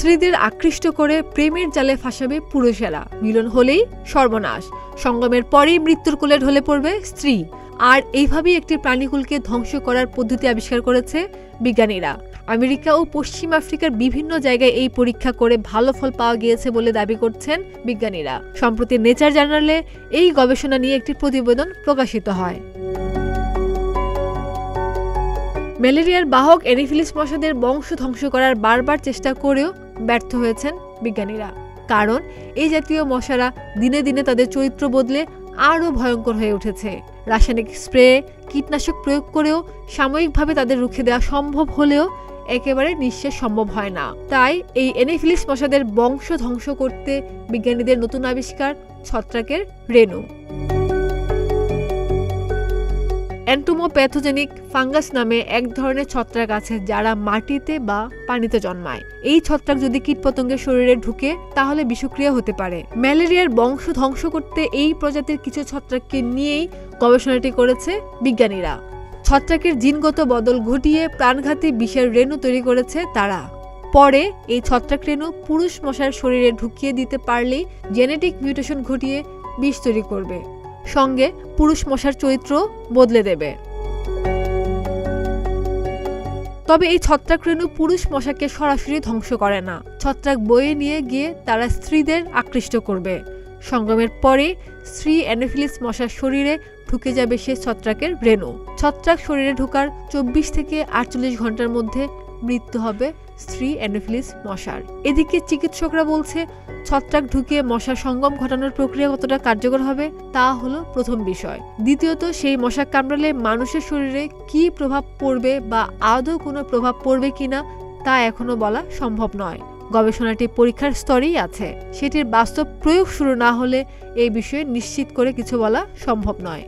স্ত্রীদের আকৃষ্ট করে প্রেমের জালে ফাঁসাবে পুরুষেরা, মিলন হলেই সর্বনাশ, সঙ্গমের পরেই মৃত্যুর কোলে ঢলে পড়বে স্ত্রী। আর এইভাবেই একটি প্রাণীকুলকে ধ্বংস করার পদ্ধতি আবিষ্কার করেছে বিজ্ঞানীরা। আমেরিকা ও পশ্চিম আফ্রিকার বিভিন্ন জায়গায় এই পরীক্ষা করে ভালো ফল পাওয়া গিয়েছে বলে দাবি করছেন বিজ্ঞানীরা। সম্প্রতি নেচার জার্নালে এই গবেষণা নিয়ে একটি প্রতিবেদন প্রকাশিত হয়। ম্যালেরিয়ার বাহক এনোফিলিস মশাদের বংশ ধ্বংস করার বারবার চেষ্টা করেও ব্যর্থ হয়েছেন বিজ্ঞানীরা। কারণ এই জাতীয় মশারা দিনে দিনে তাদের চরিত্র বদলে আরও ভয়ঙ্কর হয়ে উঠেছে। রাসায়নিক স্প্রে, কীটনাশক প্রয়োগ করেও সাময়িকভাবে তাদের রুখে দেওয়া সম্ভব হলেও একেবারে নিঃশেষ সম্ভব হয় না। তাই এই এনোফিলিস মশাদের বংশ ধ্বংস করতে বিজ্ঞানীদের নতুন আবিষ্কার ছত্রাকের রেণু। এন্টোমোপ্যাথোজেনিক ফাঙ্গাস নামে এক ধরনের ছত্রাক আছে যারা মাটিতে বা পানিতে জন্মায়। এই ছত্রাক যদি কীটপতঙ্গের শরীরে ঢুকে তাহলে বিষক্রিয়া হতে পারে। ম্যালেরিয়ার বংশ ধ্বংস করতে এই প্রজাতির কিছু ছত্রাককে নিয়েই গবেষণাটি করেছে বিজ্ঞানীরা। ছত্রাকের জিনগত বদল ঘটিয়ে প্রাণঘাতী বিষের রেণু তৈরি করেছে তারা। পরে এই ছত্রাক রেণু পুরুষ মশার শরীরে ঢুকিয়ে দিতে পারলেই জেনেটিক মিউটেশন ঘটিয়ে বিষ তৈরি করবে, সঙ্গে পুরুষ মশার চরিত্র বদলে দেবে। তবে এই ছত্রাক রেণু পুরুষ মশাকে সরাসরি ধ্বংস করে না। ছত্রাক বয়ে নিয়ে গিয়ে তারা স্ত্রীদের আকৃষ্ট করবে। সঙ্গমের পরে স্ত্রী এনোফিলিস মশার শরীরে ঢুকে যাবে সে ছত্রাকের রেণু। ছত্রাক শরীরে ঢোকার 24 থেকে 48 ঘন্টার মধ্যে মৃত্যু হবে স্ত্রী এনোফিলিস মশার। এদিকে চিকিৎসকরা বলছে ছত্রাক ঢুকিয়ে মশার সঙ্গম ঘটানোর প্রক্রিয়া কতটা কার্যকর হবে তা হলো প্রথম বিষয়। দ্বিতীয়ত, সেই মশা কামড়ালে মানুষের শরীরে কি প্রভাব পড়বে বা আদৌ কোনো প্রভাব পড়বে কিনা তা এখনো বলা সম্ভব নয়। গবেষণাটি পরীক্ষার স্তরেই আছে। সেটির বাস্তব প্রয়োগ শুরু না হলে এই বিষয়ে নিশ্চিত করে কিছু বলা সম্ভব নয়।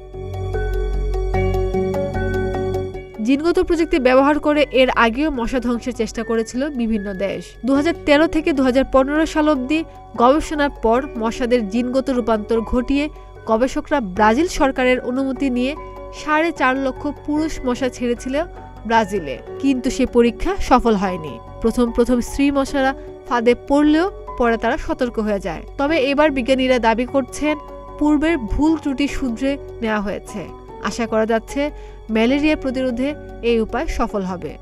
জিনগত প্রযুক্তি ব্যবহার করে এর আগেও মশা ধ্বংসের চেষ্টা করেছিল বিভিন্ন দেশ। 2013 থেকে 2015 সাল অবধি গবেষণার পর মশাদের জিনগত রূপান্তর ঘটিয়ে গবেষকরা ব্রাজিল সরকারের অনুমতি নিয়ে 4.5 লক্ষ পুরুষ মশা ছেড়েছিল ব্রাজিলে। কিন্তু সে পরীক্ষা সফল হয়নি। প্রথম স্ত্রী মশারা ফাঁদে পড়লেও পরে তারা সতর্ক হয়ে যায়। তবে এবার বিজ্ঞানীরা দাবি করছেন পূর্বের ভুল ত্রুটি শুধরে নেওয়া হয়েছে। আশা করা যাচ্ছে ম্যালেরিয়া প্রতিরোধে এই উপায় সফল হবে।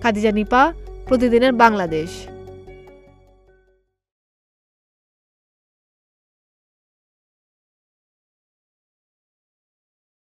খাদিজা নিপা, প্রতিদিনের বাংলাদেশ।